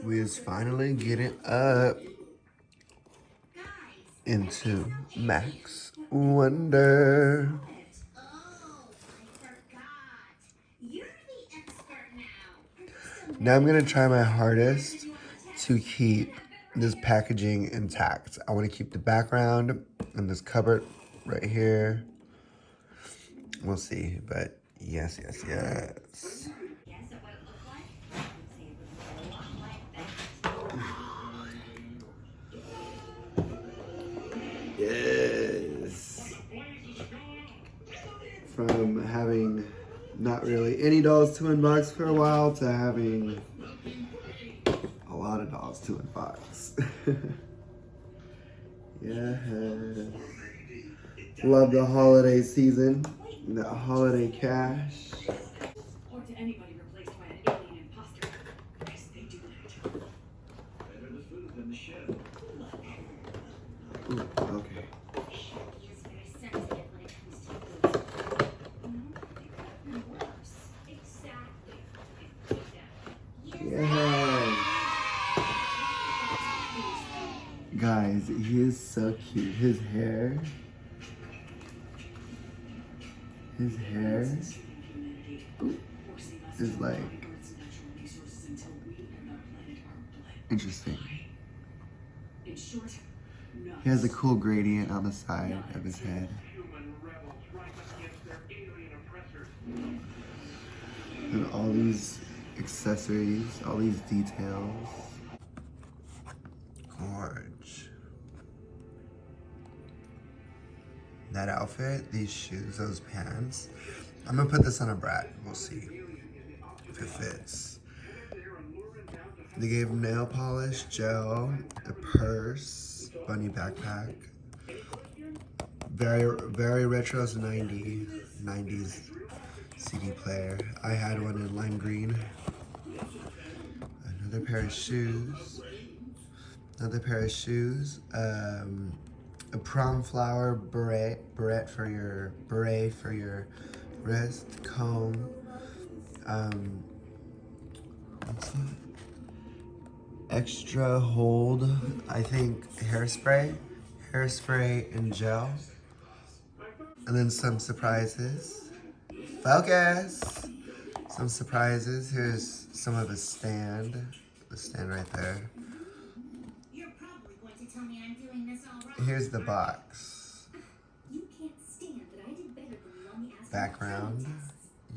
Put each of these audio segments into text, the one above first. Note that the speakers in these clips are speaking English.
We is finally getting up into Max Wonder. Now I'm gonna try my hardest to keep this packaging intact. I want to keep the background and this cupboard right here. We'll see, but yes. Yes. From having not really any dolls to unbox for a while to having a lot of dolls to unbox. Yes. Love the holiday season, the holiday cash. Or to anybody replaced by an alien imposter. Yes, they do that. Better the food than the show. Ooh, okay. He is very sensitive when it comes to food. Worse. Exactly. Yeah. Guys, he is so cute. His hair is like interesting. He has a cool gradient on the side of his head. And all these accessories, all these details. Gorge. That outfit, these shoes, those pants. I'm gonna put this on a brat. We'll see if it fits. They gave him nail polish, gel, a purse, bunny backpack. Very retro 90s CD player. I had one in lime green. Another pair of shoes. A prom flower beret for your wrist, comb. What's that? Extra hold, I think hairspray and gel. And then some surprises. Focus! Some surprises. Here's some of the stand right there. You're probably going to tell me I'm doing this all right. Here's the box. You can't stand that I did better than you on the background.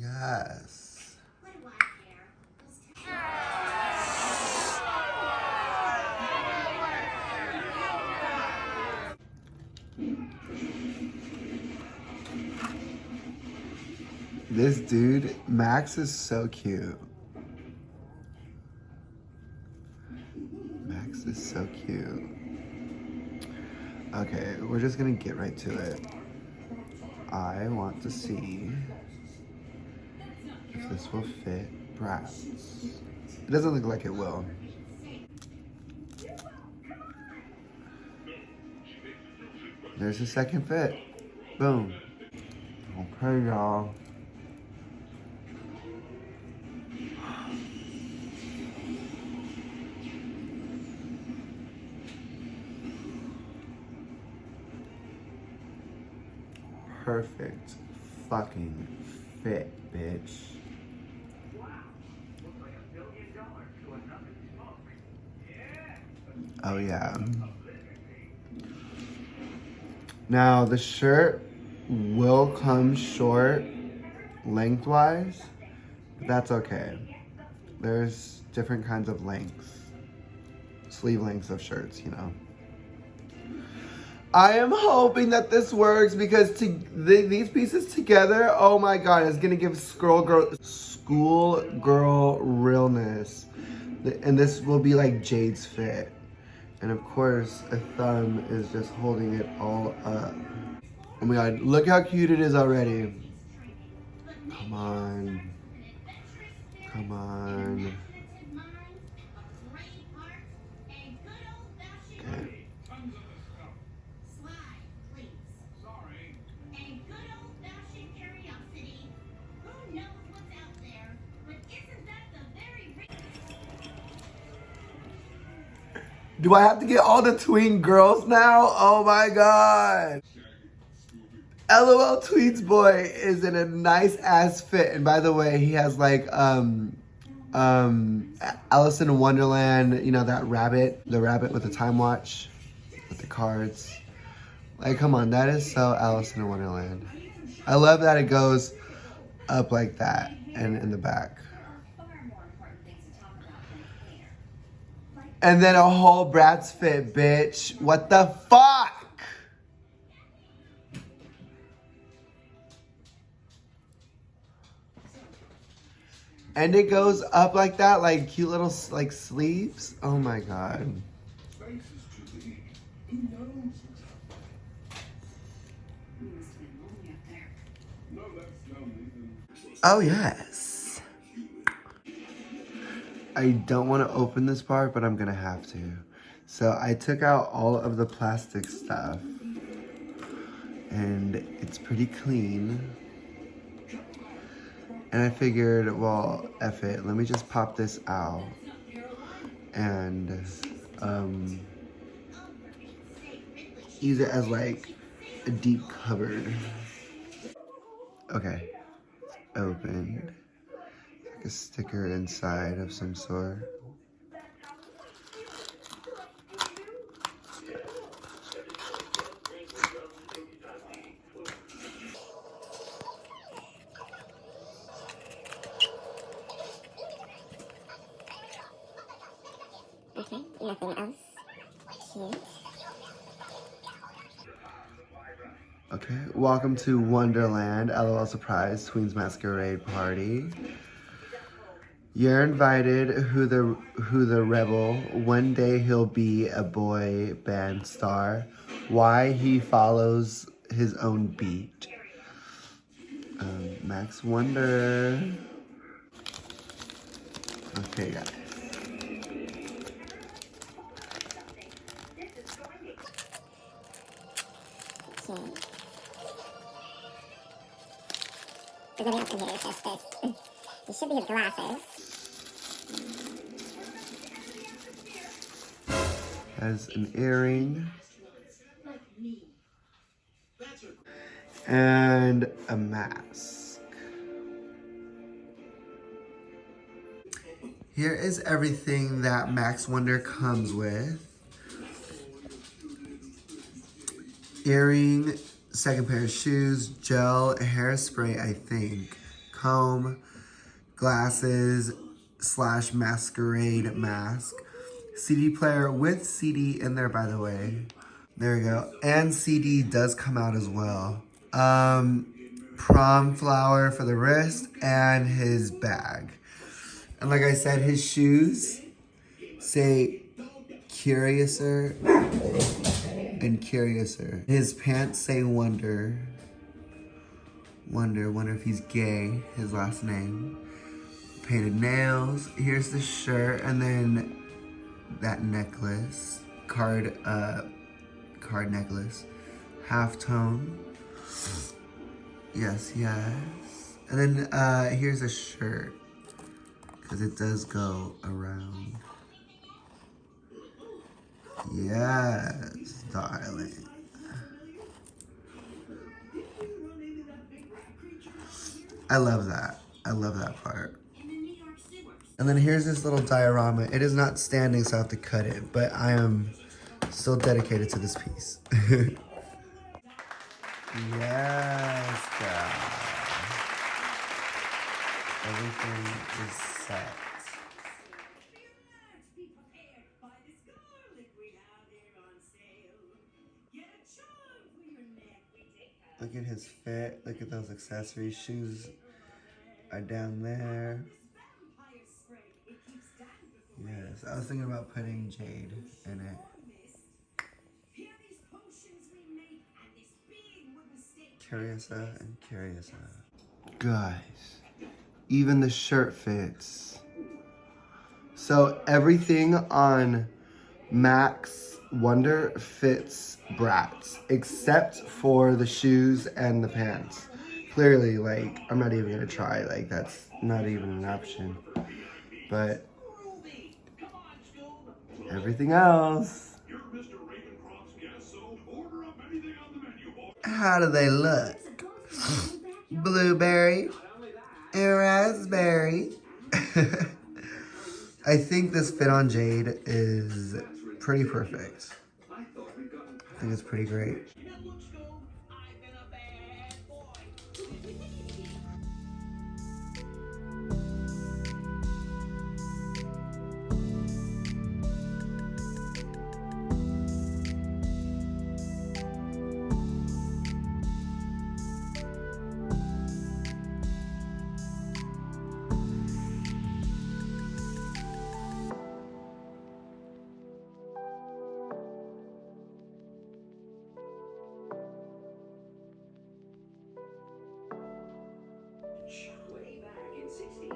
Yes. What do I care? This dude, Max, is so cute. Max is so cute. Okay, we're just gonna get right to it. I want to see if this will fit Bratz. It doesn't look like it will. There's a second fit. Boom. Okay, y'all. Perfect fucking fit, bitch. Oh yeah. Now the shirt will come short lengthwise, but that's okay. There's different kinds of lengths, sleeve lengths of shirts, you know. I am hoping that this works because these pieces together, oh my god, it's gonna give schoolgirl realness. And this will be like Jade's fit. And of course, a thumb is just holding it all up. Oh my god, look how cute it is already. Come on. Come on. Okay. Do I have to get all the tween girls now? Oh my god. LOL Tweets Boy is in a nice ass fit. And by the way, he has like Alice in Wonderland, you know, that rabbit, the rabbit with the time watch, with the cards. Like, come on, that is so Alice in Wonderland. I love that it goes up like that and in the back. And then a whole Bratz fit, bitch. What the fuck? And it goes up like that, like cute little like sleeves. Oh my god. Oh yes. I don't want to open this part, but I'm gonna have to. So I took out all of the plastic stuff and it's pretty clean. And I figured, well, F it, let me just pop this out and use it as like a deep cupboard. Okay, opened. Like a sticker inside of some sort. Okay, nothing else. Cute. Okay, welcome to Wonderland, LOL Surprise Tweens Masquerade Party. You're invited, who the rebel. One day he'll be a boy band star. Why he follows his own beat. Max Wonder. Okay, guys. Okay. There's nothing else in here, it's just this. These should be his glasses. Has an earring. And a mask. Here is everything that Max Wonder comes with. Earring, second pair of shoes, gel, hairspray, I think, comb, glasses / masquerade mask, CD player with CD in there, by the way. There we go. And CD does come out as well. Prom flower for the wrist and his bag. And like I said, his shoes say Curiouser and Curiouser. His pants say Wonder. Wonder if he's gay, his last name. Painted nails. Here's the shirt, and then that necklace. Card necklace. Halftone. Yes. And then here's a shirt. Because it does go around. Yes, darling. I love that. I love that part. And then here's this little diorama. It is not standing, so I have to cut it, but I am still dedicated to this piece. Yes, girl. Everything is set. Look at his fit. Look at those accessories. Shoes are down there. Yes, I was thinking about putting jade in it. Curiosa and Curiosa. Guys, even the shirt fits. So everything on Max Wonder fits Bratz, except for the shoes and the pants. Clearly, like, I'm not even gonna try, like, that's not even an option. But everything else. How do they look? Blueberry and raspberry. I think this fit on Jade is pretty perfect. I think it's pretty great. Way back in 16